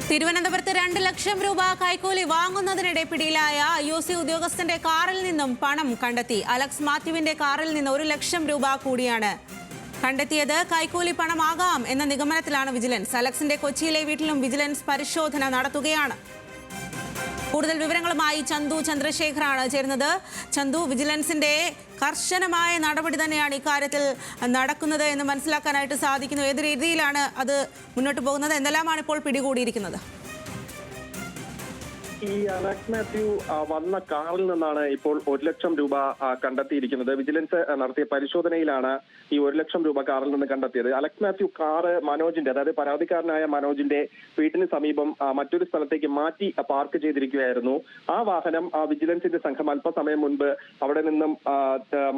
തിരുവനന്തപുരത്ത് 2 ലക്ഷം രൂപ കൈക്കൂലി വാങ്ങുന്നതിനിടെ പിടിയിലായ IOC ഉദ്യോഗസ്ഥന്റെ കാറിൽ നിന്നും പണം കണ്ടെത്തി. അലക്സ് മാത്യുവിന്റെ കാറിൽ നിന്ന് 1 ലക്ഷം രൂപ കൂടിയാണ് കണ്ടെത്തിയത്. കൈക്കൂലി പണമാകാം എന്ന നിഗമനത്തിലാണ് വിജിലൻസ്. അലക്സിന്റെ കൊച്ചിയിലെ വീട്ടിലും വിജിലൻസ് പരിശോധന നടത്തുകയാണ്. കൂടുതൽ വിവരങ്ങളുമായി ചന്തു ചന്ദ്രശേഖറാണ് ചേരുന്നത്. ചന്തു, വിജിലൻസിന്റെ കർശനമായ നടപടി തന്നെയാണ് ഇക്കാര്യത്തിൽ നടക്കുന്നത് എന്ന് മനസ്സിലാക്കാനായിട്ട് സാധിക്കുന്നു. ഏത് രീതിയിലാണ് അത് മുന്നോട്ട് പോകുന്നത്? എന്തെല്ലാമാണ് ഇപ്പോൾ പിടികൂടിയിരിക്കുന്നത്? ഈ അലക്സ് മാത്യു വന്ന കാറിൽ നിന്നാണ് ഇപ്പോൾ 1 ലക്ഷം രൂപ കണ്ടെത്തിയിരിക്കുന്നത്. വിജിലൻസ് നടത്തിയ പരിശോധനയിലാണ് ഈ 1 ലക്ഷം രൂപ കാറിൽ നിന്ന് കണ്ടെത്തിയത്. അലക്സ് മാത്യു കാറ് മനോജിന്റെ, അതായത് പരാതിക്കാരനായ മനോജിന്റെ വീട്ടിന് സമീപം മറ്റൊരു സ്ഥലത്തേക്ക് മാറ്റി പാർക്ക് ചെയ്തിരിക്കുകയായിരുന്നു. ആ വാഹനം വിജിലൻസിന്റെ സംഘം അല്പസമയം മുൻപ് അവിടെ നിന്നും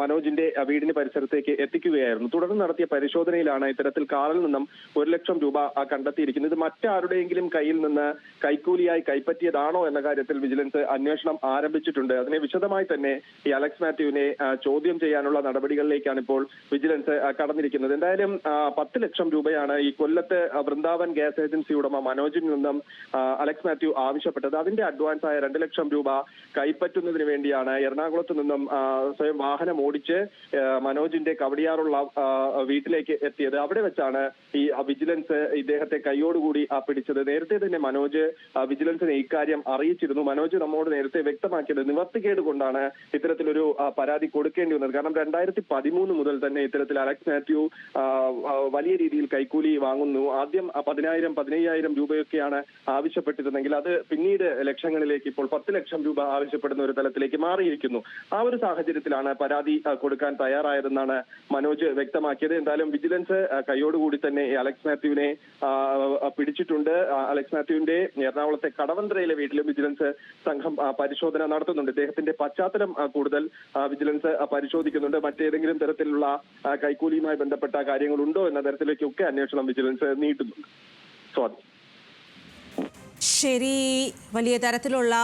മനോജിന്റെ വീടിന് പരിസരത്തേക്ക് എത്തിക്കുകയായിരുന്നു. തുടർന്ന് നടത്തിയ പരിശോധനയിലാണ് ഇത്തരത്തിൽ കാറിൽ നിന്നും 1 ലക്ഷം രൂപ കണ്ടെത്തിയിരിക്കുന്നത്. ഇത് മറ്റാരുടെയെങ്കിലും കയ്യിൽ നിന്ന് കൈക്കൂലിയായി കൈപ്പറ്റിയതാണോ എന്ന കാര്യത്തിൽ വിജിലൻസ് അന്വേഷണം ആരംഭിച്ചിട്ടുണ്ട്. അതിനെ വിശദമായി തന്നെ ഈ അലക്സ് മാത്യുവിനെ ചോദ്യം ചെയ്യാനുള്ള നടപടികളിലേക്കാണ് ഇപ്പോൾ വിജിലൻസ് കടന്നിരിക്കുന്നത്. എന്തായാലും 10 ലക്ഷം രൂപയാണ് ഈ കൊല്ലത്ത് വൃന്ദാവൻ ഗ്യാസ് ഏജൻസി ഉടമ മനോജിൽ നിന്നും അലക്സ് മാത്യു ആവശ്യപ്പെട്ടത്. അതിന്റെ അഡ്വാൻസ് ആയ 2 ലക്ഷം രൂപ കൈപ്പറ്റുന്നതിന് വേണ്ടിയാണ് എറണാകുളത്ത് നിന്നും സ്വയം വാഹനം ഓടിച്ച് മനോജിന്റെ കവടിയാറുള്ള വീട്ടിലേക്ക് എത്തിയത്. അവിടെ വെച്ചാണ് ഈ വിജിലൻസ് ഇദ്ദേഹത്തെ കൈയോടുകൂടി പിടിച്ചത്. നേരത്തെ തന്നെ മനോജ് വിജിലൻസിനെ ഇക്കാര്യം അറിയിച്ചിരുന്നു. മനോജ് നമ്മോട് നേരത്തെ വ്യക്തമാക്കിയത് നിവർത്തിക്കേട് കൊണ്ടാണ് ഇത്തരത്തിലൊരു പരാതി കൊടുക്കേണ്ടി വന്നത്. കാരണം 2013 മുതൽ തന്നെ ഇത്തരത്തിൽ അലക്സ് മാത്യു വലിയ രീതിയിൽ കൈക്കൂലി വാങ്ങുന്നു. ആദ്യം 10,000, 15,000 രൂപയൊക്കെയാണ് ആവശ്യപ്പെട്ടിരുന്നെങ്കിൽ അത് പിന്നീട് ലക്ഷങ്ങളിലേക്ക്, ഇപ്പോൾ 10 ലക്ഷം രൂപ ആവശ്യപ്പെടുന്ന ഒരു തലത്തിലേക്ക് മാറിയിരിക്കുന്നു. ആ ഒരു സാഹചര്യത്തിലാണ് പരാതി കൊടുക്കാൻ തയ്യാറായതെന്നാണ് മനോജ് വ്യക്തമാക്കിയത്. എന്തായാലും വിജിലൻസ് കൈയോടുകൂടി തന്നെ അലക്സ് മാത്യുവിനെ പിടിച്ചിട്ടുണ്ട്. അലക്സ് മാത്യുവിന്റെ എറണാകുളത്തെ കടവന്ത്രയിലെ വീട്ടിലും വിജിലൻസ് സംഘം പരിശോധന നടത്തുന്നുണ്ട്. ഇദ്ദേഹത്തിന്റെ പശ്ചാത്തലം കൂടുതൽ വിജിലൻസ് പരിശോധിക്കുന്നുണ്ട്. മറ്റേതെങ്കിലും തരത്തിലുള്ള കൈക്കൂലിയുമായി ബന്ധപ്പെട്ട കാര്യങ്ങളുണ്ടോ എന്ന തരത്തിലേക്കൊക്കെ അന്വേഷണം വിജിലൻസ് നീട്ടുന്നുണ്ട്. ശരി, വലിയ തരത്തിലുള്ള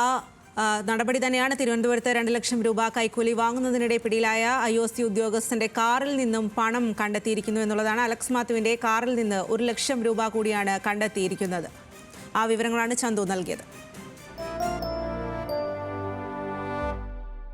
നടപടി തന്നെയാണ്. തിരുവനന്തപുരത്ത് 2 ലക്ഷം രൂപ കൈക്കൂലി വാങ്ങുന്നതിനിടെ പിടിയിലായ IOC ഉദ്യോഗസ്ഥന്റെ കാറിൽ നിന്നും പണം കണ്ടെത്തിയിരിക്കുന്നു എന്നുള്ളതാണ്. അലക്സ് മാത്യുവിന്റെ കാറിൽ നിന്ന് 1 ലക്ഷം രൂപ കൂടിയാണ് കണ്ടെത്തിയിരിക്കുന്നത്. ആ വിവരങ്ങളാണ് ചന്തു നൽകിയത്.